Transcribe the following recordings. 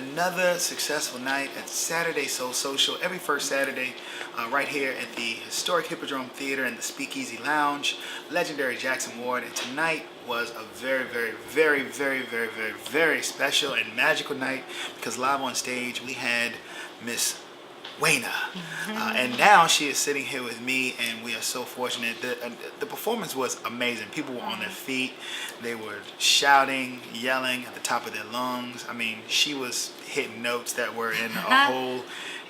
another successful night at Saturday Soul Social, every first Saturday, right here at the historic Hippodrome Theater and the Speakeasy Lounge, legendary Jackson Ward. And tonight was a very special and magical night because live on stage we had Miss Wayna. And now she is sitting here with me, and we are so fortunate. The performance was amazing. People were on their feet. They were shouting, yelling at the top of their lungs. I mean, she was hitting notes that were in a whole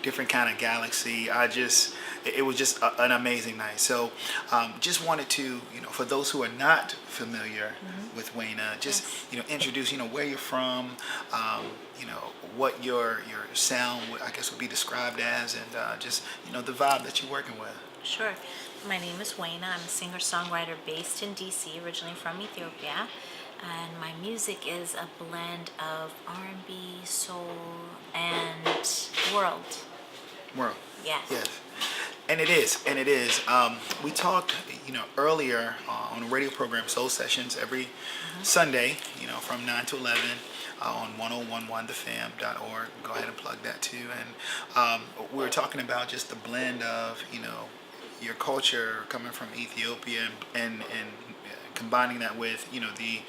different kind of galaxy. It was just an amazing night. So just wanted to, for those who are not familiar with Wayna, just, introduce, where you're from, what your sound, I guess, would be described as, and just, the vibe that you're working with. Sure. My name is Wayna. I'm a singer-songwriter based in DC, originally from Ethiopia. And my music is a blend of R&B, soul, and world. World. Yes. Yes. And it is. We talked, earlier on a radio program, Soul Sessions, every Sunday, from 9 to 11 on 1011thefam.org. Go ahead and plug that too. And we were talking about just the blend of, your culture coming from Ethiopia and combining that with, the,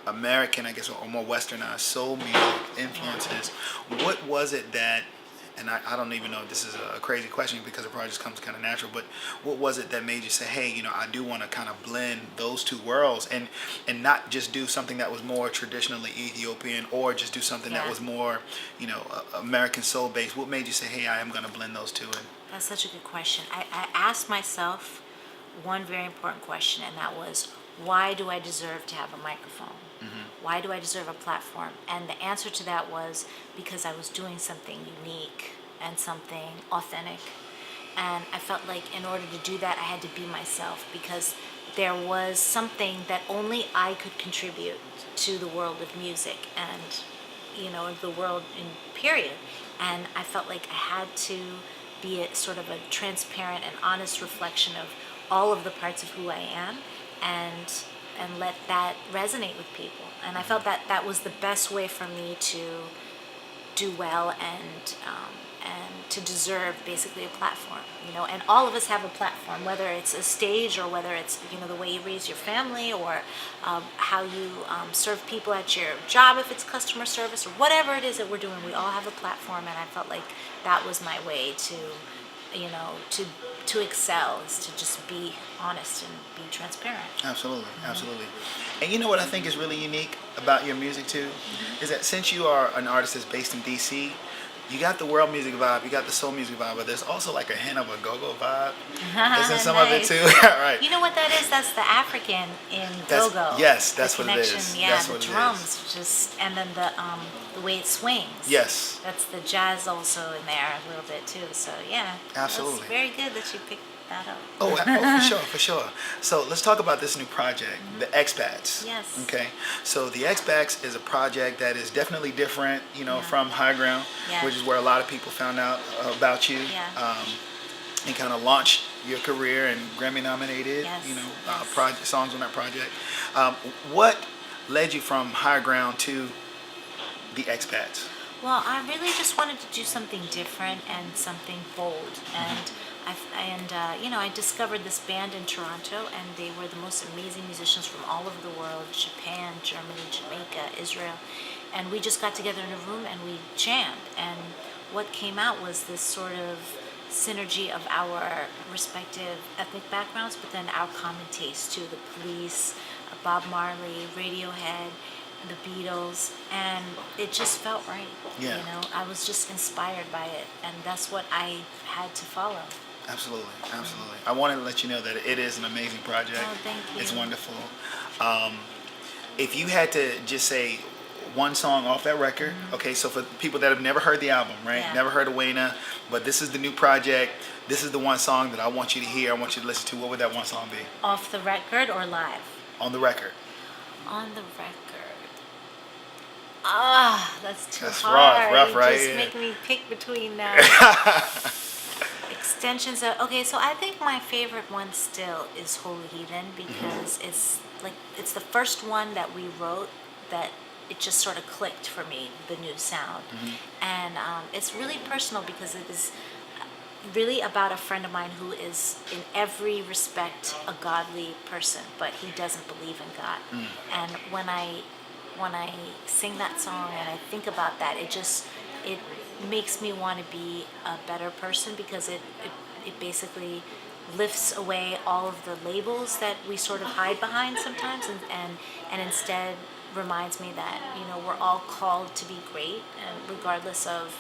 American, I guess, or more westernized soul music influences. What was it that, and I don't even know if this is a crazy question because it probably just comes kind of natural, but what was it that made you say, hey, I do want to kind of blend those two worlds and not just do something that was more traditionally Ethiopian or just do something that was more, American soul based? What made you say, hey, I am going to blend those two in? That's such a good question. I asked myself one very important question, and that was, why do I deserve to have a microphone? Why do I deserve a platform? And the answer to that was because I was doing something unique and something authentic. And I felt like in order to do that, I had to be myself, because there was something that only I could contribute to the world of music and, the world in period. And I felt like I had to be a sort of a transparent and honest reflection of all of the parts of who I am, and let that resonate with people. And I felt that that was the best way for me to do well and to deserve basically a platform, and all of us have a platform, whether it's a stage or whether it's, the way you raise your family or how you serve people at your job, if it's customer service or whatever it is that we're doing, we all have a platform. And I felt like that was my way to excel, is to just be honest and be transparent. Absolutely. And you know what I think is really unique about your music too, is that since you are an artist that's based in DC, you got the world music vibe, you got the soul music vibe, but there's also like a hint of a go-go vibe. There's in some of it too. Right. You know what that is? That's the African in go-go. Yes, that's what it is. Yeah, that's the what drums, just, and then the way it swings. Yes. That's the jazz also in there a little bit too. So yeah. Absolutely. That's very good that you picked that up. Oh, for sure. So let's talk about this new project, the Expats. Yes. Okay. So the Expats is a project that is definitely different, from High Ground, which is where a lot of people found out about you, and kind of launched your career and Grammy nominated, songs on that project. What led you from High Ground to the Expats? Well, I really just wanted to do something different and something bold, and I discovered this band in Toronto, and they were the most amazing musicians from all over the world: Japan, Germany, Jamaica, Israel. And we just got together in a room and we jammed. And what came out was this sort of synergy of our respective ethnic backgrounds, but then our common taste too: the Police, Bob Marley, Radiohead, the Beatles, and it just felt right. I was just inspired by it, and that's what I had to follow. Absolutely. I wanted to let you know that it is an amazing project. Oh, thank you. It's wonderful. If you had to just say one song off that record, okay, so for people that have never heard the album, right? Yeah. Never heard of Wayna, but this is the new project. This is the one song that I want you to hear, I want you to listen to. What would that one song be? Off the record or live? On the record. On the record. That's That's hard. rough, right? Just make me pick between extensions of, okay, so I think my favorite one still is Holy Heathen, because it's the first one that we wrote that it just sort of clicked for me, the new sound. And it's really personal because it is really about a friend of mine who is in every respect a godly person, but he doesn't believe in God. And when I sing that song and I think about that, it makes me want to be a better person, because it basically lifts away all of the labels that we sort of hide behind sometimes, and instead reminds me that, you know, we're all called to be great, and regardless of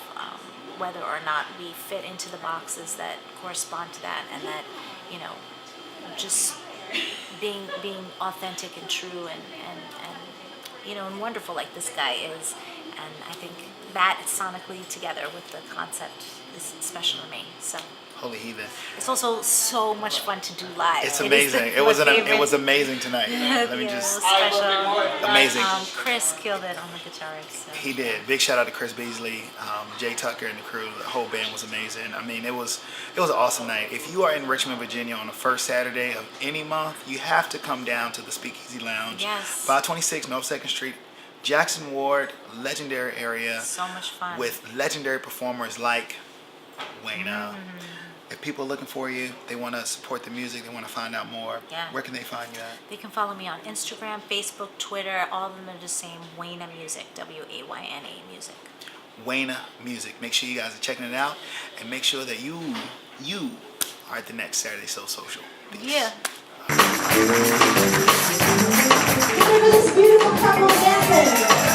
whether or not we fit into the boxes that correspond to that, and that, you know, just being authentic and true and you know, and wonderful like this guy is. And I think that sonically together with the concept is special to me. So Holy heathen. it's also so much fun to do live. It's It is amazing. It was amazing tonight. Let me Yeah, just special. amazing. Chris killed it on the guitar. So. He did. Big shout out to Chris Beasley, Jay Tucker and the crew. The whole band was amazing. I mean, it was an awesome night. If you are in Richmond, Virginia on the first Saturday of any month, you have to come down to the Speakeasy Lounge. Yes. 526 North 2nd Street, Jackson Ward, legendary area. So much fun. With legendary performers like Wayna. If people are looking for you, they want to support the music, they want to find out more, Yeah. where can they find you at? They can follow me on Instagram, Facebook, Twitter. All of them are the same. Wayna Music. WAYNA Music. Wayna Music. Make sure you guys are checking it out, and make sure that you are at the next Saturday So Social. Peace. Yeah. Remember this beautiful couple dancing.